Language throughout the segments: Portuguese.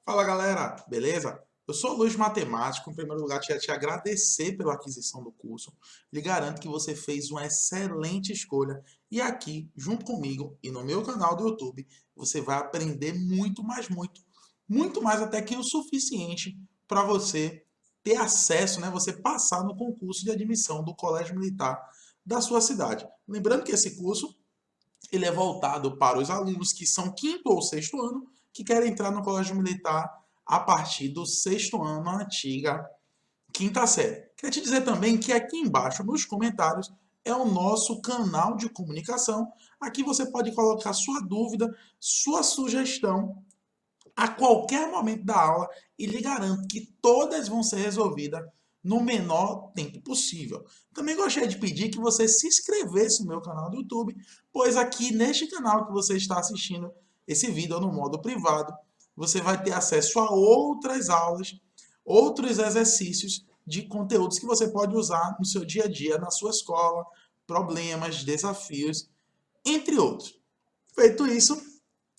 Fala galera, beleza? Eu sou Luiz Matemático. Em primeiro lugar, queria te agradecer pela aquisição do curso. Lhe garanto que você fez uma excelente escolha. E aqui, junto comigo e no meu canal do YouTube, você vai aprender muito mais até que o suficiente para você ter acesso, né? Você passar no concurso de admissão do Colégio Militar da sua cidade. Lembrando que esse curso ele é voltado para os alunos que são quinto ou sexto ano, que querem entrar no colégio militar a partir do sexto ano, a antiga quinta série. Queria te dizer também que aqui embaixo nos comentários é o nosso canal de comunicação. Aqui você pode colocar sua dúvida, sua sugestão a qualquer momento da aula e lhe garanto que todas vão ser resolvidas no menor tempo possível. Também gostaria de pedir que você se inscrevesse no meu canal do YouTube, pois aqui neste canal que você está assistindo esse vídeo no modo privado, você vai ter acesso a outras aulas, outros exercícios de conteúdos que você pode usar no seu dia a dia, na sua escola, problemas, desafios, entre outros. Feito isso,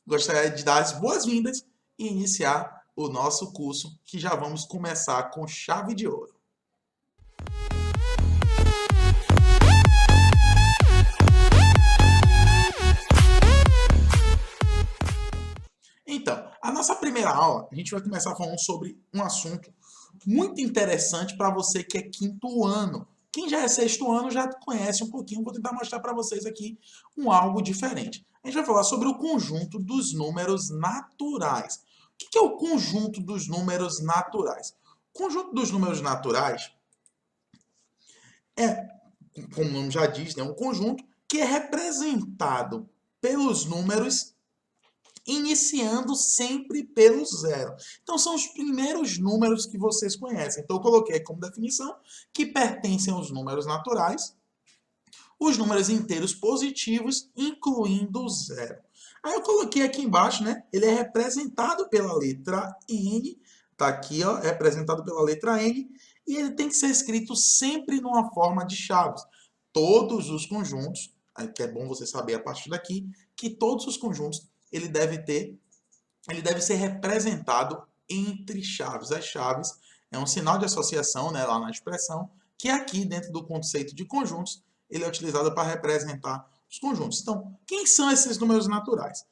gostaria de dar as boas-vindas e iniciar o nosso curso, que já vamos começar com chave de ouro. Então, a nossa primeira aula, a gente vai começar falando sobre um assunto muito interessante para você que é quinto ano. Quem já é sexto ano já conhece um pouquinho, vou tentar mostrar para vocês aqui algo diferente. A gente vai falar sobre o conjunto dos números naturais. O que é o conjunto dos números naturais? O conjunto dos números naturais é, como o nome já diz, um conjunto que é representado pelos números iniciando sempre pelo zero. Então, são os primeiros números que vocês conhecem. Então, eu coloquei como definição que pertencem aos números naturais, os números inteiros positivos, incluindo o zero. Aí eu coloquei aqui embaixo, né? Ele é representado pela letra N, tá aqui, ó, representado pela letra N, e ele tem que ser escrito sempre numa forma de chaves. Todos os conjuntos, que é bom você saber a partir daqui, que todos os conjuntos ele deve ser representado entre chaves. As chaves é um sinal de associação, né, lá na expressão, que aqui dentro do conceito de conjuntos, ele é utilizado para representar os conjuntos. Então, quem são esses números naturais?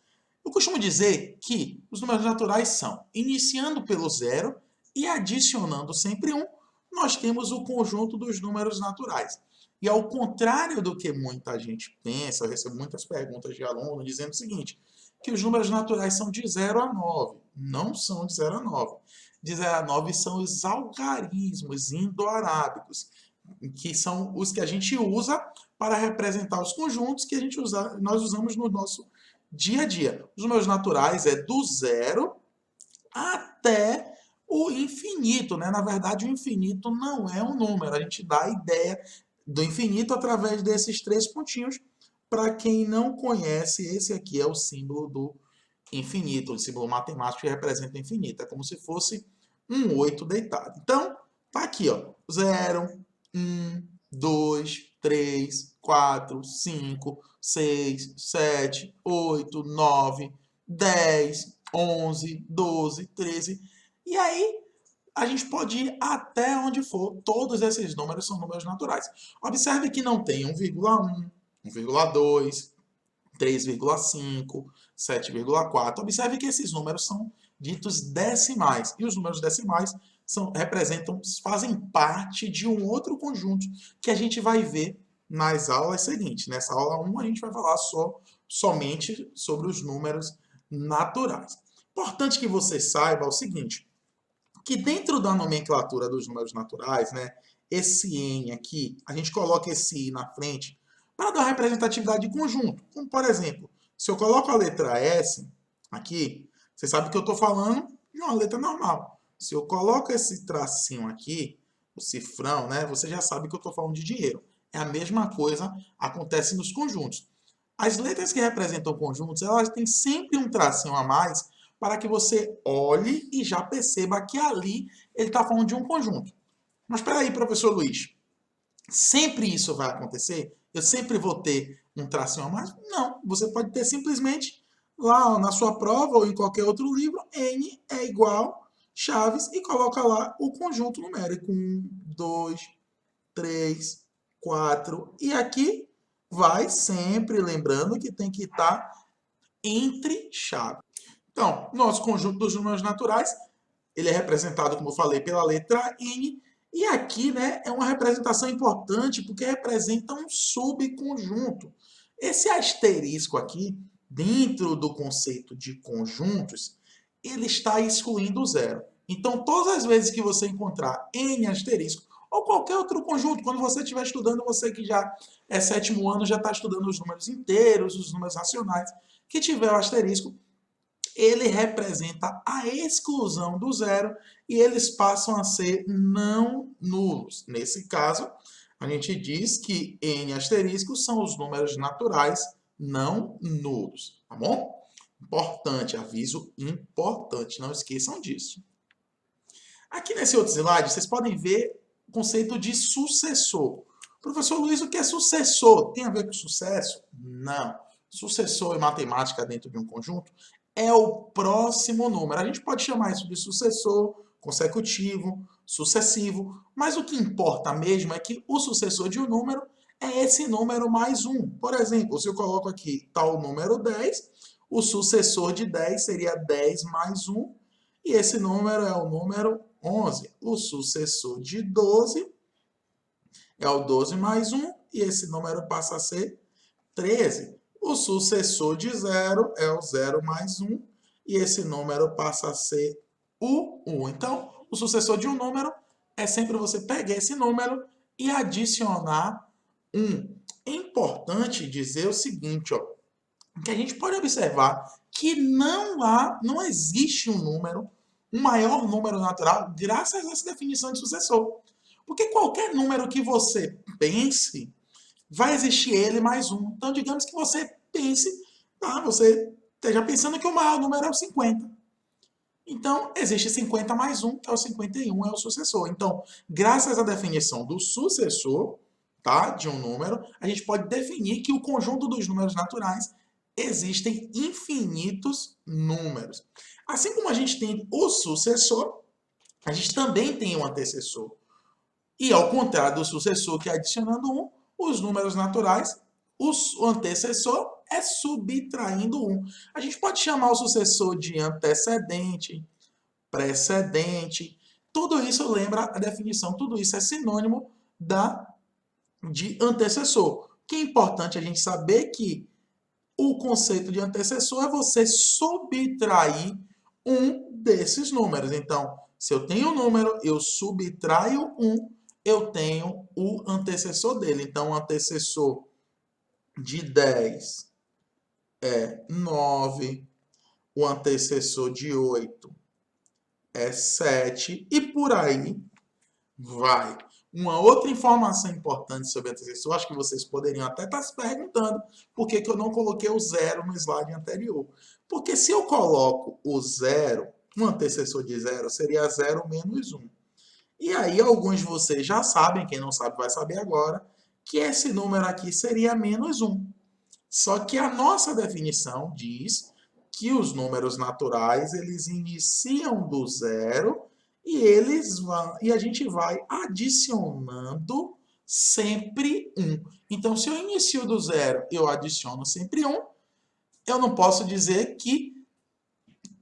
Eu costumo dizer que os números naturais são, iniciando pelo zero e adicionando sempre um, nós temos o conjunto dos números naturais. E ao contrário do que muita gente pensa, eu recebo muitas perguntas de aluno dizendo o seguinte, que os números naturais são de 0 a 9. Não são de 0 a 9. De 0 a 9 são os algarismos indo-arábicos, que são os que a gente usa para representar os conjuntos que nós usamos no nosso dia a dia. Os números naturais é do zero até o infinito, né? Na verdade, o infinito não é um número. A gente dá a ideia do infinito através desses três pontinhos. Para quem não conhece, esse aqui é o símbolo do infinito, o símbolo matemático que representa o infinito. É como se fosse um 8 deitado. Então, tá aqui, ó. 0, 1, 2, 3, 4, 5, 6, 7, 8, 9, 10, 11, 12, 13. E aí, a gente pode ir até onde for. Todos esses números são números naturais. Observe que não tem 1,1, 1,2, 3,5, 7,4. Observe que esses números são ditos decimais. E os números decimais fazem parte de um outro conjunto que a gente vai ver nas aulas seguintes. Nessa aula 1, a gente vai falar somente sobre os números naturais. Importante que você saiba o seguinte, que dentro da nomenclatura dos números naturais, né, esse N aqui, a gente coloca esse I na frente para dar representatividade de conjunto. Como, por exemplo, se eu coloco a letra S aqui, você sabe que eu estou falando de uma letra normal. Se eu coloco esse tracinho aqui, o cifrão, né, você já sabe que eu estou falando de dinheiro. É a mesma coisa acontece nos conjuntos. As letras que representam conjuntos, elas têm sempre um tracinho a mais para que você olhe e já perceba que ali ele está falando de um conjunto. Mas espera aí, professor Luiz, sempre isso vai acontecer? Eu sempre vou ter um tracinho a mais? Não, você pode ter simplesmente lá na sua prova ou em qualquer outro livro, n é igual chaves e coloca lá o conjunto numérico. 1, 2, 3, 4. E aqui vai sempre lembrando que tem que estar entre chaves. Então, nosso conjunto dos números naturais, ele é representado, como eu falei, pela letra N. E aqui, né, é uma representação importante porque representa um subconjunto. Esse asterisco aqui, dentro do conceito de conjuntos, ele está excluindo o zero. Então, todas as vezes que você encontrar N asterisco ou qualquer outro conjunto, quando você estiver estudando, você que já é sétimo ano, já está estudando os números inteiros, os números racionais, que tiver o asterisco, ele representa a exclusão do zero e eles passam a ser não nulos. Nesse caso, a gente diz que N asteriscos são os números naturais não nulos, tá bom? Importante, aviso importante, não esqueçam disso. Aqui nesse outro slide, vocês podem ver o conceito de sucessor. Professor Luiz, o que é sucessor? Tem a ver com sucesso? Não. Sucessor em matemática dentro de um conjunto é o próximo número. A gente pode chamar isso de sucessor, consecutivo, sucessivo, mas o que importa mesmo é que o sucessor de um número é esse número mais um. Por exemplo, se eu coloco aqui tal número 10, o sucessor de 10 seria 10 mais 1, e esse número é o número 11. O sucessor de 12 é o 12 mais 1, e esse número passa a ser 13. O sucessor de 0 é o 0 mais 1, e esse número passa a ser o 1. Então, o sucessor de um número é sempre você pegar esse número e adicionar 1. É importante dizer o seguinte, ó, que a gente pode observar que não existe um número, um maior número natural, graças a essa definição de sucessor. Porque qualquer número que você pense, vai existir ele mais um. Então, digamos que você pense, tá? Você esteja pensando que o maior número é o 50. Então, existe 50 mais um, que é o 51, é o sucessor. Então, graças à definição do sucessor, tá, de um número, a gente pode definir que o conjunto dos números naturais existem infinitos números. Assim como a gente tem o sucessor, a gente também tem o antecessor. E ao contrário do sucessor, que é adicionando um, os números naturais, o antecessor é subtraindo um. A gente pode chamar o sucessor de antecedente, precedente. Tudo isso lembra a definição, tudo isso é sinônimo de antecessor. O que é importante a gente saber que o conceito de antecessor é você subtrair um desses números. Então, se eu tenho um número, eu subtraio um, eu tenho o antecessor dele. Então, o antecessor de 10 é 9, o antecessor de 8 é 7, e por aí vai. Uma outra informação importante sobre antecessor, acho que vocês poderiam até estar se perguntando por que eu não coloquei o zero no slide anterior. Porque se eu coloco o zero, um antecessor de zero seria 0 menos 1. E aí alguns de vocês já sabem, quem não sabe vai saber agora, que esse número aqui seria menos 1. Só que a nossa definição diz que os números naturais, eles iniciam do zero e a gente vai adicionando sempre um. Então, se eu inicio do zero, eu adiciono sempre um, eu não posso dizer que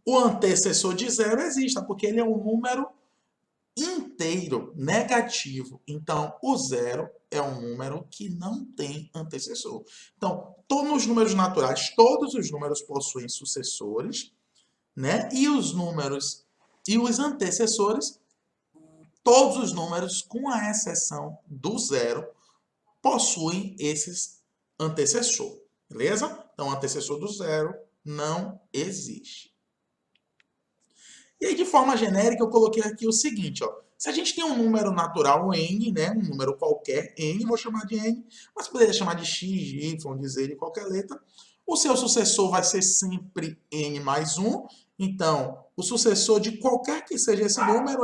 o antecessor de zero exista, porque ele é um número inteiro, negativo. Então, o zero é um número que não tem antecessor. Então, todos os números naturais, todos os números possuem sucessores, né? E os números e os antecessores, todos os números, com a exceção do zero, possuem esses antecessor, beleza? Então, o antecessor do zero não existe. E aí, de forma genérica, eu coloquei aqui o seguinte, ó. Se a gente tem um número natural n, né, um número qualquer, n, vou chamar de n, mas poderia chamar de x, de y, de z, de qualquer letra, o seu sucessor vai ser sempre n mais 1. Então, o sucessor de qualquer que seja esse número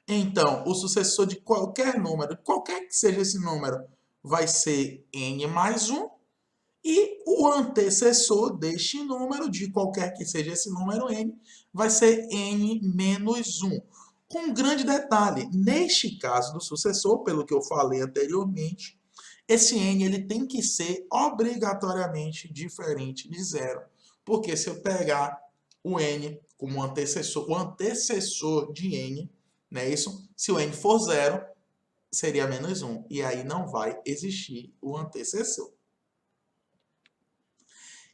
Então, o sucessor de qualquer número, qualquer que seja esse número, vai ser n mais 1. E o antecessor deste número, de qualquer que seja esse número n, vai ser n menos 1. Com um grande detalhe, neste caso do sucessor, pelo que eu falei anteriormente, esse n ele tem que ser obrigatoriamente diferente de zero. Porque se eu pegar o n como antecessor, o antecessor de n, não é isso? Se o n for zero, seria menos 1. E aí não vai existir o antecessor.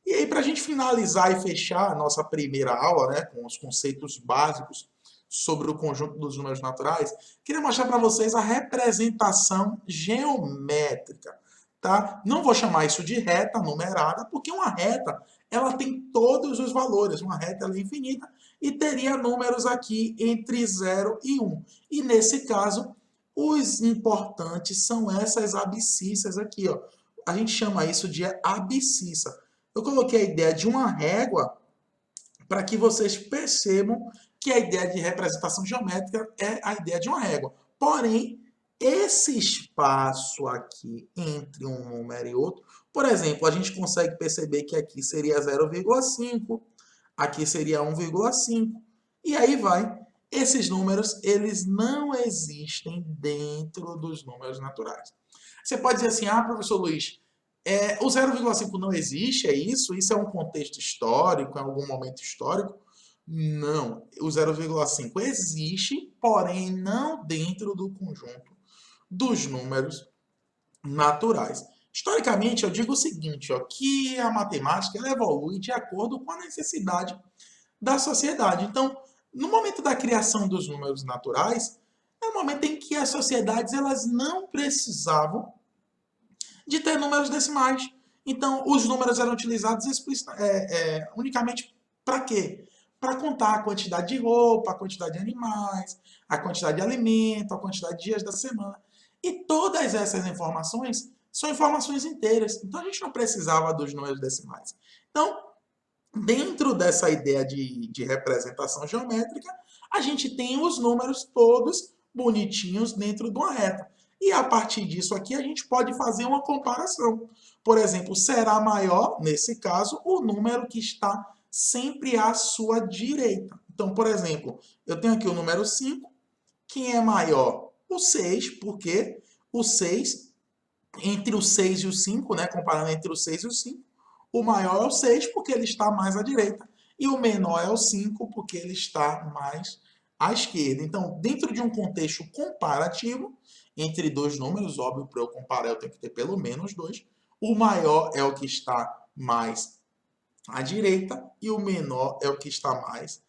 E aí, para a gente finalizar e fechar a nossa primeira aula, né, com os conceitos básicos sobre o conjunto dos números naturais, queria mostrar para vocês a representação geométrica, tá? Não vou chamar isso de reta numerada, porque uma reta, ela tem todos os valores, uma reta ela é infinita, e teria números aqui entre 0 e 1. E nesse caso, os importantes são essas abscissas aqui, ó. A gente chama isso de abscissa. Eu coloquei a ideia de uma régua para que vocês percebam que a ideia de representação geométrica é a ideia de uma régua. Porém, esse espaço aqui entre um número e outro, por exemplo, a gente consegue perceber que aqui seria 0,5, aqui seria 1,5, e aí vai. Esses números, eles não existem dentro dos números naturais. Você pode dizer assim, ah, professor Luiz, o 0,5 não existe, é isso? Isso é um contexto histórico, em algum momento histórico? Não, o 0,5 existe, porém não dentro do conjunto dos números naturais. Historicamente, eu digo o seguinte, ó, que a matemática ela evolui de acordo com a necessidade da sociedade. Então, no momento da criação dos números naturais, é o momento em que as sociedades elas não precisavam de ter números decimais. Então, os números eram utilizados unicamente para quê? Para contar a quantidade de roupa, a quantidade de animais, a quantidade de alimento, a quantidade de dias da semana. E todas essas informações são informações inteiras. Então, a gente não precisava dos números decimais. Então, dentro dessa ideia de representação geométrica, a gente tem os números todos bonitinhos dentro de uma reta. E a partir disso aqui, a gente pode fazer uma comparação. Por exemplo, será maior, nesse caso, o número que está sempre à sua direita. Então, por exemplo, eu tenho aqui o número 5. Quem é maior? O 6, porque o 6, entre o 6 e o 5, né, comparando entre o 6 e o 5, o maior é o 6 porque ele está mais à direita. E o menor é o 5 porque ele está mais à esquerda. Então, dentro de um contexto comparativo, entre dois números, óbvio, para eu comparar eu tenho que ter pelo menos 2. O maior é o que está mais à direita e o menor é o que está mais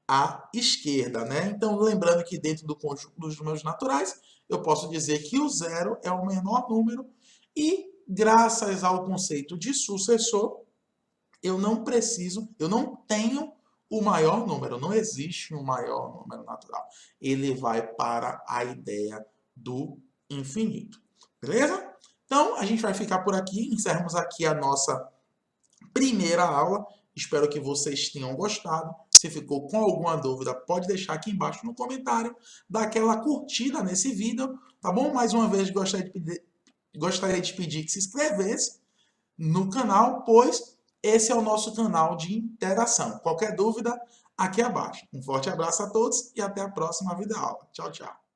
à esquerda, né? Então, lembrando que dentro do conjunto dos números naturais, eu posso dizer que o zero é o menor número e, graças ao conceito de sucessor, eu não tenho o maior número, não existe um maior número natural. Ele vai para a ideia do infinito. Beleza? Então, a gente vai ficar por aqui, encerramos aqui a nossa primeira aula. Espero que vocês tenham gostado. Se ficou com alguma dúvida, pode deixar aqui embaixo no comentário. Dá aquela curtida nesse vídeo, tá bom? Mais uma vez, gostaria de pedir que se inscrevesse no canal, pois esse é o nosso canal de interação. Qualquer dúvida, aqui abaixo. Um forte abraço a todos e até a próxima videoaula. Tchau, tchau.